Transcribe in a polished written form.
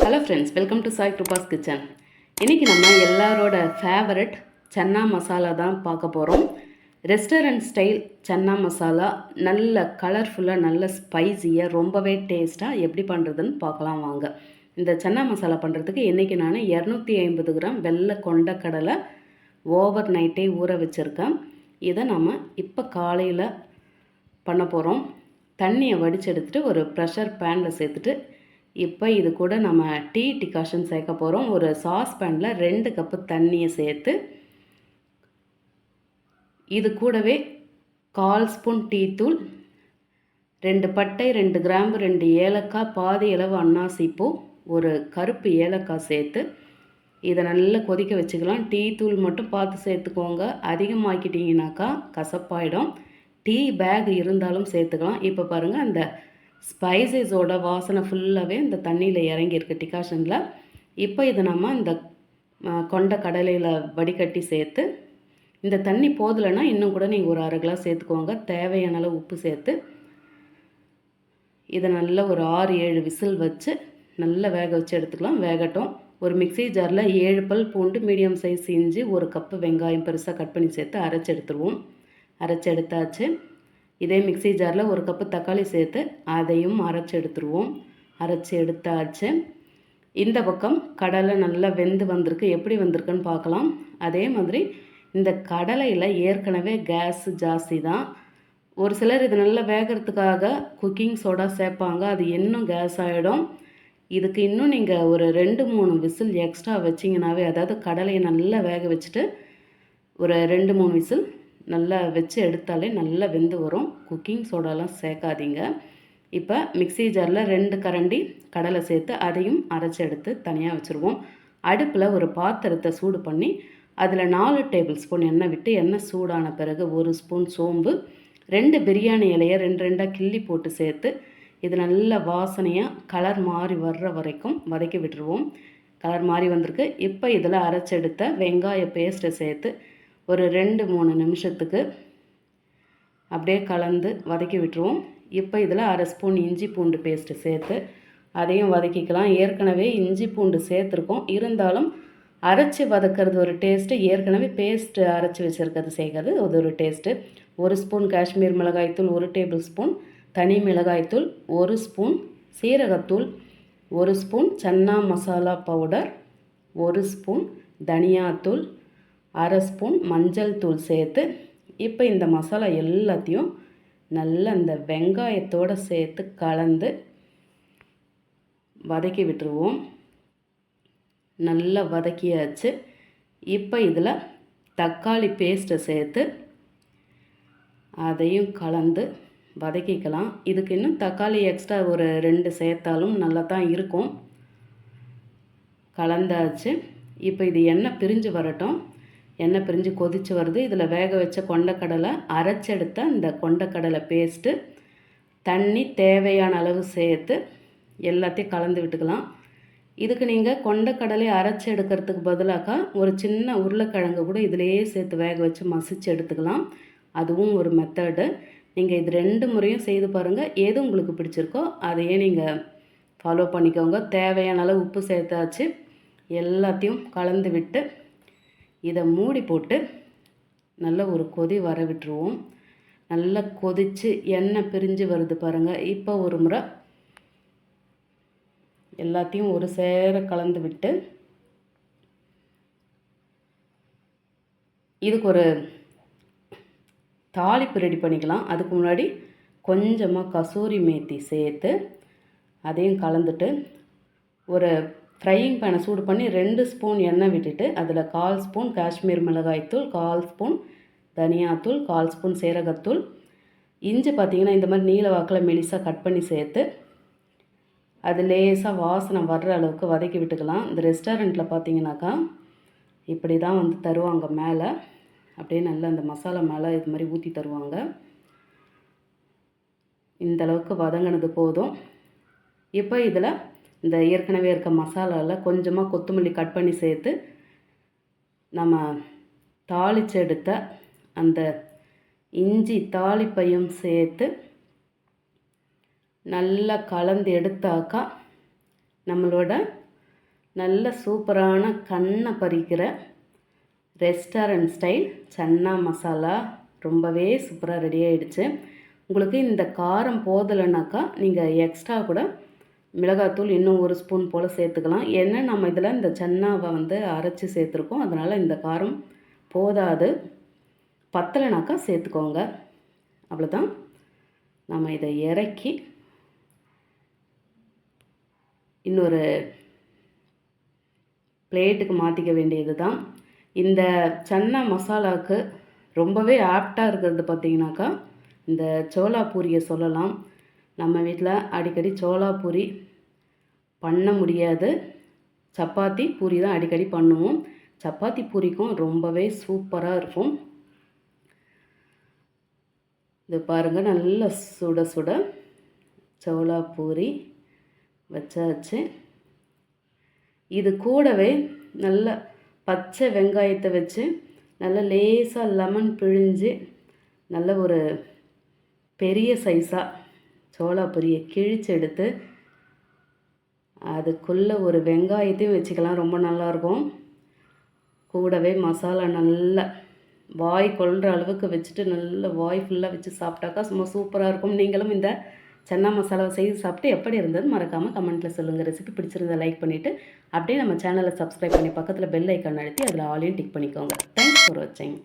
Hello friends, welcome to Sai Kiruba's kitchen. இன்றைக்கி நம்ம எல்லாரோட ஃபேவரட் சன்னா மசாலா தான் பார்க்க போகிறோம். ரெஸ்டாரண்ட் ஸ்டைல் சன்னா மசாலா, நல்ல கலர்ஃபுல்லாக, நல்ல ஸ்பைஸியாக, ரொம்பவே டேஸ்ட்டாக எப்படி பண்ணுறதுன்னு பார்க்கலாம் வாங்க. இந்த சன்னா மசாலா பண்ணுறதுக்கு இன்றைக்கி நான் 250 கிராம் வெள்ளை கொண்ட கடலை ஓவர் நைட்டே ஊற வச்சுருக்கேன். இதை நம்ம இப்போ காலையில் பண்ண போகிறோம். தண்ணியை வடித்து எடுத்துகிட்டு ஒரு ப்ரெஷர் பேனில் சேர்த்துட்டு இப்போ இது கூட நம்ம டீ டிகாஷன் சேர்க்க போகிறோம். ஒரு சாஸ் பேனில் 2 கப்பு தண்ணியை சேர்த்து இது கூடவே 1/4 ஸ்பூன் டீ தூள், 2 பட்டை, 2 கிராம்பு, 2 ஏலக்காய், பாதி அளவு அன்னாசிப்பூ, ஒரு கருப்பு ஏலக்காய் சேர்த்து இதை நல்லா கொதிக்க வச்சுக்கலாம். டீ தூள் மட்டும் பார்த்து சேர்த்துக்கோங்க, அதிகமாக்கிட்டிங்கனாக்கா கசப்பாயிடும். டீ பேக் இருந்தாலும் சேர்த்துக்கலாம். இப்போ பாருங்கள், அந்த ஸ்பைசஸோட வாசனை ஃபுல்லாகவே இந்த தண்ணியில் இறங்கியிருக்கு டிகாஷனில். இப்போ இதை நம்ம இந்த கொண்ட கடலையில் வடிகட்டி சேர்த்து, இந்த தண்ணி போதலைன்னா இன்னும் கூட நீங்கள் ஒரு 1/2 கிளாஸ் சேர்த்துக்கோங்க. தேவையான அளவு உப்பு சேர்த்து இதை நல்லா ஒரு 6-7 விசில் வச்சு நல்லா வேக வச்சு எடுத்துக்கலாம். வேகட்டும். ஒரு மிக்சி ஜாரில் 7 பல் பூண்டு, மீடியம் சைஸ் இஞ்சி, 1 கப்பு வெங்காயம் பெருசாக கட் பண்ணி சேர்த்து அரைச்சி எடுத்துருவோம். அரைச்சி எடுத்தாச்சு. இதே மிக்சி ஜாரில் 1 கப்பு தக்காளி சேர்த்து அதையும் அரைச்சி எடுத்துருவோம். அரைச்சி எடுத்தாச்சு. இந்த பக்கம் கடலை நல்லா வெந்து வந்திருக்கு. எப்படி வந்திருக்குன்னு பார்க்கலாம். அதே மாதிரி இந்த கடலையில் ஏற்கனவே கேஸ் ஜாஸ்தி தான். ஒரு சிலர் இது நல்லா வேகிறதுக்காக குக்கிங் சோடா சேர்ப்பாங்க. அது இன்னும் கேஸ் ஆகிடும். இதுக்கு இன்னும் நீங்கள் ஒரு 2-3 விசில் எக்ஸ்ட்ரா வச்சிங்கனாவே, அதாவது கடலையை நல்லா வேக வச்சுட்டு ஒரு 2-3 விசில் நல்லா வச்சு எடுத்தாலே நல்லா வெந்து வரும். குக்கிங் சோடாலாம் சேர்க்காதீங்க. இப்போ மிக்சி ஜாரில் 2 கரண்டி கடலை சேர்த்து அதையும் அரைச்சி எடுத்து தனியாக வச்சுருவோம். அடுப்பில் ஒரு பாத்திரத்தை சூடு பண்ணி அதில் 4 டேபிள் ஸ்பூன் எண்ணெய் விட்டு, எண்ணெய் சூடான பிறகு 1 ஸ்பூன் சோம்பு, 2 பிரியாணி இலையை 2 கிள்ளி போட்டு சேர்த்து இது நல்ல வாசனையாக கலர் மாறி வர்ற வரைக்கும் வதக்கி விட்டுருவோம். கலர் மாறி வந்திருக்கு. இப்போ இதில் அரைச்செடுத்த வெங்காய பேஸ்ட்டை சேர்த்து ஒரு 2-3 நிமிஷத்துக்கு அப்படியே கலந்து வதக்கி விட்டுருவோம். இப்போ இதில் 1/2 ஸ்பூன் இஞ்சி பூண்டு பேஸ்ட்டு சேர்த்து அதையும் வதக்கிக்கலாம். ஏற்கனவே இஞ்சி பூண்டு சேர்த்துருக்கோம், இருந்தாலும் அரைச்சி வதக்கிறது ஒரு டேஸ்ட்டு, ஏற்கனவே பேஸ்ட்டு அரைச்சி வச்சுருக்கிறது சேர்க்கறது அது ஒரு டேஸ்ட்டு. 1 ஸ்பூன் காஷ்மீர் மிளகாய்த்தூள், 1 டேபிள் ஸ்பூன் தனி மிளகாய்த்தூள், 1 ஸ்பூன் சீரகத்தூள், 1 spoon chana masala powder, 1 spoon தனியாத்தூள், 1/2 ஸ்பூன் மஞ்சள் தூள் சேர்த்து இப்போ இந்த மசாலா எல்லாத்தையும் நல்லா அந்த வெங்காயத்தோடு சேர்த்து கலந்து வதக்கி விட்டுருவோம். நல்லா வதக்கியாச்சு. இப்போ இதில் தக்காளி பேஸ்ட்டை சேர்த்து அதையும் கலந்து வதக்கிக்கலாம். இதுக்கு இன்னும் தக்காளி எக்ஸ்ட்ரா ஒரு 2 சேர்த்தாலும் நல்லா தான் இருக்கும். கலந்தாச்சு. இப்போ இது எண்ணெய் பிரிஞ்சு வரட்டும். எண்ணெய் பிரிஞ்சு கொதித்து வருது. இதில் வேக வச்ச கொண்டக்கடலை, அரைச்செடுத்த இந்த கொண்டக்கடலை பேஸ்ட்டு, தண்ணி தேவையான அளவு சேர்த்து எல்லாத்தையும் கலந்து விட்டுக்கலாம். இதுக்கு நீங்கள் கொண்டக்கடலை அரைச்சி எடுக்கிறதுக்கு பதிலாக ஒரு சின்ன உருளைக்கிழங்கு கூட இதிலேயே சேர்த்து வேக வச்சு மசிச்சு எடுத்துக்கலாம். அதுவும் ஒரு மெத்தடு. நீங்கள் இது 2 முறையும் செய்து பாருங்கள். எது உங்களுக்கு பிடிச்சிருக்கோ அதையே நீங்கள் ஃபாலோ பண்ணிக்கோங்க. தேவையான அளவு உப்பு சேர்த்தாச்சு. எல்லாத்தையும் கலந்து விட்டு இதை மூடி போட்டு நல்ல ஒரு கொதி வர விட்டுருவோம். நல்லா கொதித்து எண்ணெய் பிரிஞ்சு வருது பாருங்கள். இப்போ ஒரு முறை எல்லாத்தையும் ஒரு சேர கலந்து விட்டு இதுக்கு ஒரு தாளிப்பு ரெடி பண்ணிக்கலாம். அதுக்கு முன்னாடி கொஞ்சமாக கசூரி மேத்தி சேர்த்து அதையும் கலந்துட்டு ஒரு ஃப்ரையிங் பேனை சூடு பண்ணி 2 ஸ்பூன் எண்ணெய் விட்டுட்டு அதில் 1/4 ஸ்பூன் காஷ்மீர் மிளகாய்த்தூள், 1/4 ஸ்பூன் தனியாத்தூள், 1/4 ஸ்பூன் சீரகத்தூள், இஞ்சி பார்த்திங்கன்னா இந்த மாதிரி நீல வாக்கில் மெலிசாக கட் பண்ணி சேர்த்து அது லேசாக வாசனை வர்ற அளவுக்கு வதக்கி விட்டுக்கலாம். இந்த ரெஸ்டாரண்ட்டில் பார்த்திங்கனாக்கா இப்படி தான் வந்து தருவாங்க. மேலே அப்படியே நல்லா அந்த மசாலா மேலே இது மாதிரி ஊற்றி தருவாங்க. இந்த அளவுக்கு வதங்கினது போதும். இப்போ இதில் இந்த ஏற்கனவே இருக்க மசாலாவில் கொஞ்சமாக கொத்தமல்லி கட் பண்ணி சேர்த்து நம்ம தாளித்து எடுத்த அந்த இஞ்சி தாளிப்பையும் சேர்த்து நல்லா கலந்து எடுத்தாக்கா நம்மளோட நல்ல சூப்பரான கண்ணை பறிக்கிற ரெஸ்டாரண்ட் ஸ்டைல் சன்னா மசாலா ரொம்பவே சூப்பராக ரெடி ஆகிடுச்சு. உங்களுக்கு இந்த காரம் போதலைனாக்கா நீங்கள் எக்ஸ்ட்ரா கூட மிளகாத்தூள் இன்னும் 1 ஸ்பூன் போல் சேர்த்துக்கலாம். ஏன்னா நம்ம இதில் இந்த சன்னாவை வந்து அரைச்சி சேர்த்துருக்கோம். அதனால் இந்த காரம் போதாது. பத்தலைனாக்கா சேர்த்துக்கோங்க. அவ்வளோதான். நம்ம இதை இறக்கி இன்னொரு பிளேட்டுக்கு மாற்றிக்க வேண்டியது தான். இந்த சன்னா மசாலாவுக்கு ரொம்பவே ஆப்டாக இருக்கிறது பார்த்திங்கனாக்கா இந்த சோளா பூரியை சொல்லலாம். நம்ம வீட்டில் அடிக்கடி சோளா பூரி பண்ண முடியாது. சப்பாத்தி பூரி தான் அடிக்கடி பண்ணுவோம். சப்பாத்தி பூரிக்கும் ரொம்பவே சூப்பராக இருக்கும். இது பாருங்கள், நல்ல சுட சுட சோளா பூரி வச்சாச்சு. இது கூடவே நல்ல பச்சை வெங்காயத்தை வச்சு நல்ல லேசாக லெமன் பிழிஞ்சு நல்ல ஒரு பெரிய சைஸாக சோளா பொரியை கிழிச்சு எடுத்து அதுக்குள்ளே ஒரு வெங்காயத்தையும் வச்சுக்கலாம். ரொம்ப நல்லாயிருக்கும். கூடவே மசாலா நல்லா வாய் கொள்கிற அளவுக்கு வச்சுட்டு நல்ல வாய் ஃபுல்லாக வச்சு சாப்பிட்டாக்கா சும்மா சூப்பராக இருக்கும். நீங்களும் இந்த சன்னா மசாலாவை செய்து சாப்பிட்டு எப்படி இருந்தது மறக்காமல் கமெண்ட்டில் சொல்லுங்கள். ரெசிபி பிடிச்சிருந்தா லைக் பண்ணிவிட்டு அப்படியே நம்ம சேனலை சப்ஸ்கிரைப் பண்ணி பக்கத்தில் பெல் ஐக்கான் அழுத்தி அதில் ஆலையும் டிக் பண்ணிக்கோங்க. தேங்க்ஸ் ஃபார் வாட்சிங்.